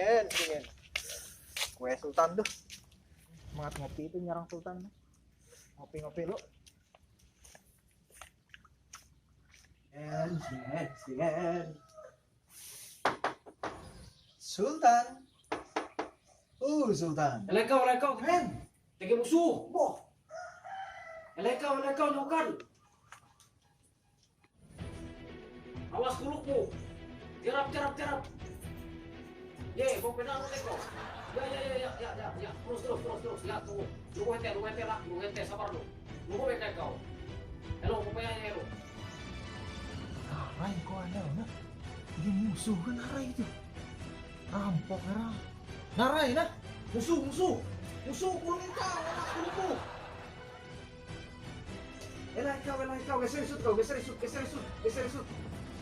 Sedingin. Kue Sultan tuh. Semangat ngopi itu nyerang Sultan. Ngopi-ngopi lu. Sedingin. Sultan. Sultan. Elekaw, keren. Tiga musuh. Boh. Elekaw, nyokan. Awas kulukmu. Jarap. Ye, mau pedang elekaw. Ya. Terus. Ya, tunggu. Lu hente, sabar lu. Lu elekaw. Hello, pupayanya lu. Narai kok ada nah. Ini musuh kan Narai itu. Rampok Narai. Narai nah. Musuh. Kulungin kau, anak kulungmu. Elakaw, geser isut.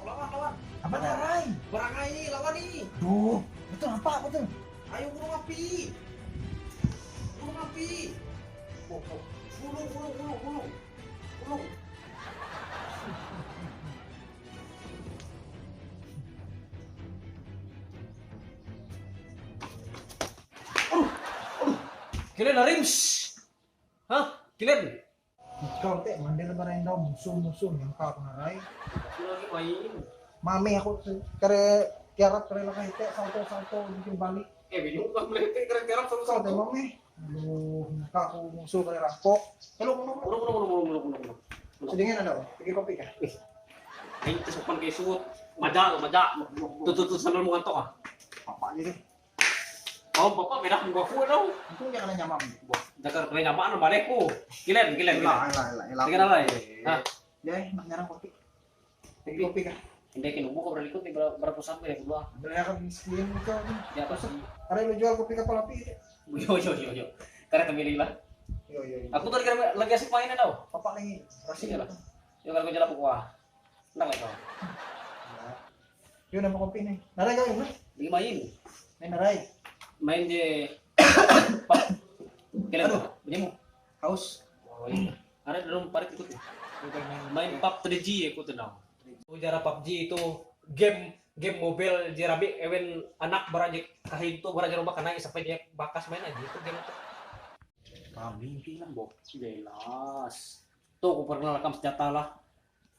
Lawan. Apa Narai? Barangai ini, lawan ini. Duh, itu apa tuh? Ayo gunung api. Oh. Gulung. Kalian narims. Hah? Kalian? Ikaw teh mandel barain daw musuh yang kau Narai. Lagi main. Mami aku kare tiarap kare lakay teh salto bikin balik. Bingung kan melete keren-keren Kau teh satu-satu. mami. Aduh, aku musuh kare rampok. Hello. Ulung. Sedingin ada, bikin kopi kah? Ay, kesopan kay suot. Maja. Tutut sa mo kanto ah. Apa gitu? Oh, bapak merah mo ko daw. Itu jangan nanya mami. Dakar kay nyamaan balik ko. Kilen. Elah. Sige na lang. Ha? Deh, nak nyarang kopi. Bikin kopi kah? Hindi kinubo ko berlikod ni berapa sampai ya kedua. Ada yang akan miskin itu. Di atas. Ada yang jual kopi kapal api. Yo. Karena kami lila. Yo. Aku tadi kira lagi asik main daw. Papa lagi. Kasih Iya lah. lah. Yo kalau jalan ko ah. Nang ito. Yun nama kopi nih. Narai kau yun lah. Di main. Narai. Main di Kilen to. Bunyi mo. Haus. Ada dalam parit itu tuh. Main PUBG aku tuh now. Jara PUBG itu game mobile jarabi ewen anak barajik kahinto barajik rumah karena sampai dia bakas main aja itu game itu. Kami bilang Bob, jelas. Tuh aku pernah rekam senjata lah.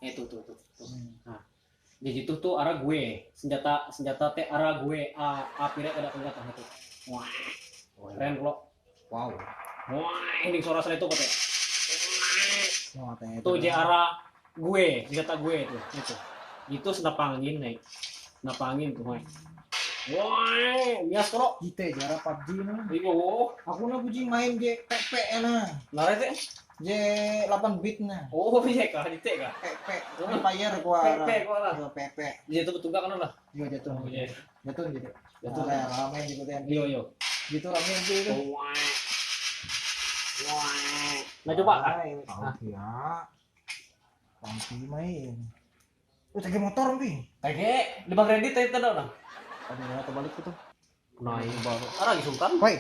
Tuh. Nah, di situ tuh arah gue senjata teh arah gue api ada senjata itu. Wah, keren lo. Wow. Wah, ini suara saya itu katanya. Tuh di arah gue, senjata gue itu. Itu senapangin nih. Napangin tuh, Mai. Wah, bias kalau. Kita jara PUBG nah. Iyo, Aku na puji main JPP na. nara teh. J 8 bit na. Oh, iya kah, dite kah. PP. Empire gua. PP gua lah. Yo PP. Jadi itu betul kan lah. Yo jatuh. Iya. Jatuh gitu. Jatuh. Ramai gitu kan. Iyo. Gitu ramai gitu. Wah. Nah coba kah? Ya. Nanti main. Cagi motor nih. Kayak 5 kredit itu dah nah. Aduh, ya terbalik itu. Nah, ini baru. Ara lagi sultan. Woi.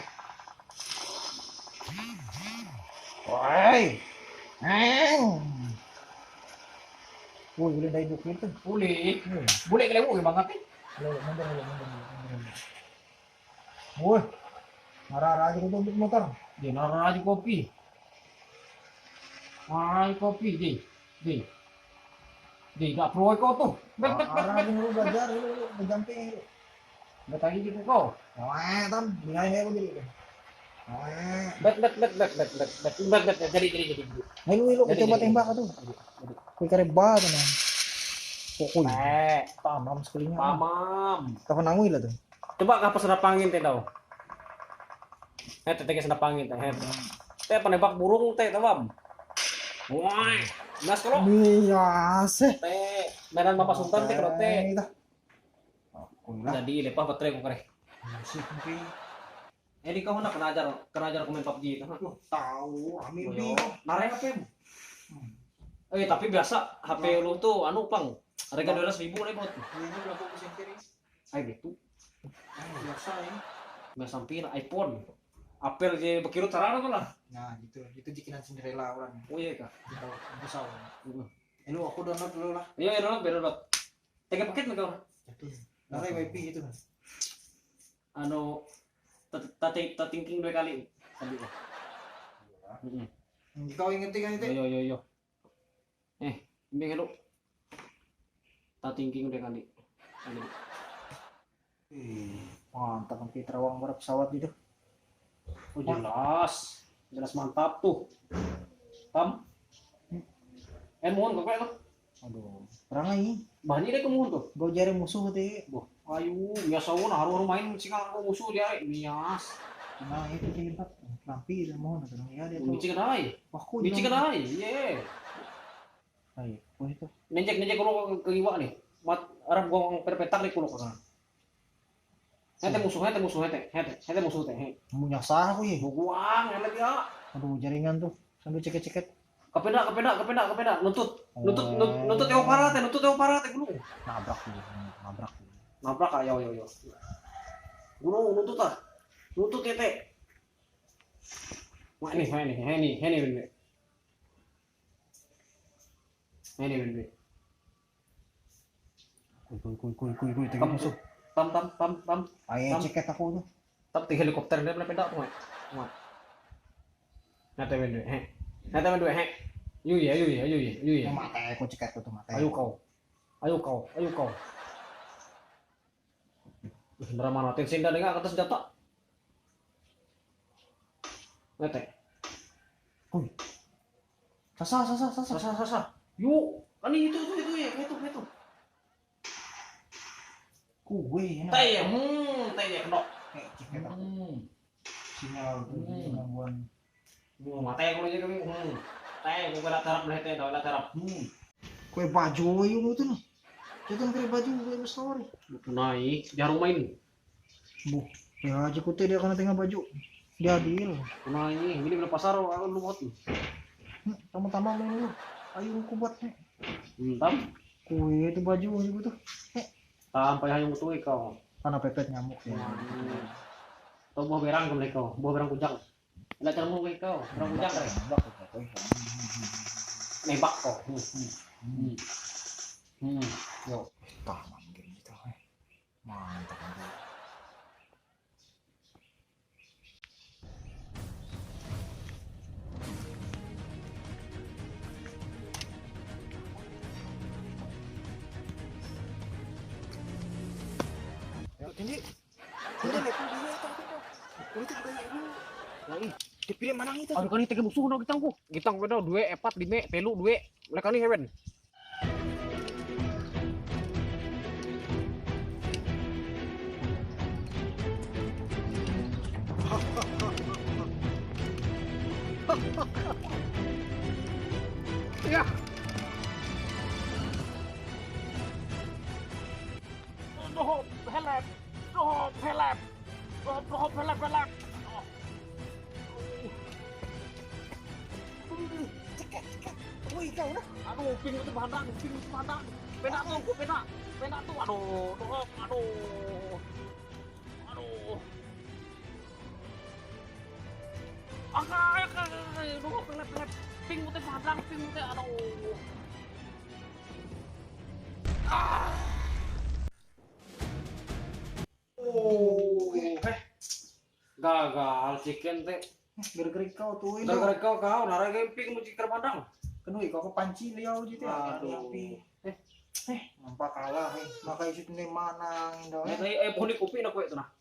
Woi, boleh dari dukir tuh. Boleh. Boleh kelewu banget nih. Mundur. Woi. Marah-marah aja untuk motor. Dia nara aja kopi. Ay, kopi, di. Di, gak pro kau tuh. Bet. Arah dulu belajar dulu, berjamping dulu. Bet lagi gitu kau. Wah, tam, bingai aku jadi. Bet. Jadi. Lu coba tembak tuh. Kue kareba tuh nah. Pokoknya. Pamam sekalinya. Pamam. Kapan nangui lah tuh. Coba kapal senapangin teh tau. Teh senapangin teh. Teh penembak burung teh tawam. Wah, gas kalau. Iya sih. Teh mainan Bapak Sultan teh kalau teh. Udah. Jadi lepas baterai ko kare. Musik mungkin. Di kau nak kena ajar komen PUBG itu. Tahu, amin Yo, narai HP mo. Tapi biasa HP lu tuh anu pang. Harga 200.000 nih bot. Ini berapa persen kiri? Ay gitu. Biasa ya. Nggak sampai iPhone. Apel je bekirut sarana tuh lah. Nah, gitu jikinan Cinderella orang. Oh iya kah. Kita besar. Lu aku download dulu lah. Iya download. Tiga paket nih kau. Itu. Narai WiFi gitu kan. Ano, tatingking 2 kali. Sabi ko. Ikaw ingat-ingat ito. Yo. Hindi hello. Tatingking 2 kali. Ano? Mantap ang pitrawang para pesawat dito. Oh, jelas. Jelas mantap tuh. Tam. Mohon kok itu. Aduh, perangai. Bahannya deh kemuhon tuh. Gue jari musuh teh. Boh, ayo biasa haru main sih kalau musuh dia mias. Nah, itu hebat. Lampi dan mohon atau ya dia tuh. Bici kenai. Wah, ku Bici kenai. Ye. Ayo, wah itu. Nejek kalau ke iwa nih. Mat Arab gua perpetak nih kulo kan. Hete musuh teh. Mau nyasar aku ya. Buang enak ya. Aduh, jaringan tuh. Sambil ceket-ceket. Kepeda. Nutut yang parah teh gulung. Nabrak tuh. Nabrak ah, yo. Gulung nutut ah. Nutut tete. Wah ini. Ini. Kuy, tega musuh. Tam. Ayo ceket aku tuh. Tapi helikopter dia pernah pindah apa? Nate bendue, he. Yui ya. Mata aku ceket tuh mata. Ayo kau. Beneran mana? Tensin dah dengar kata senjata. Nate. Kuy. Sasa. Yuk, kan itu ya, itu. Kuy. Teh ya kedok. Ceket aku. Sinyal tuh gangguan. Mata yang kalau jadi kami. Teh, bukan tarap lah teh, dah tarap. Kue baju yung itu nih. Jangan kue baju kue story. Naik, jarum main. Bu, ya aja kute dia kena tengah baju. Dia adil. Naik, gini beli pasar, aku lu buat. Tama-tama main lu. Ayo aku buat nih. Tam, Kue itu baju tuh. sampai hanya butuh kau. Karena pepet nyamuk ya. Tahu buah berang kau, buah berang kujang. Lihat cara mau kau, berang kujang kau. Nembak kau. Yo, taman gitu. Mantap. Tinggi. Udah level dia itu. Itu kayak lu. Lagi. Dipilih mana itu? Aduh kan ini tiga musuh no gitangku. Gitang beda 2 4 5 pelu 2. Mereka nih hewen. Ya. Helap. Ceket. Wih, kau nah. Aduh, ping itu pandang. Pena tuh, aduh. Aduh, pelep. Ping itu pandang, aduh. Gagal chicken teh. Gara-gara kau tuh ini. Gara-gara kau narai ping mu chicken pandang. Kenapa kau kepanci liau gitu ya? Aduh. Nampak kalah, makanya situ nih mana, Ini punik kopi nak kue itu nah.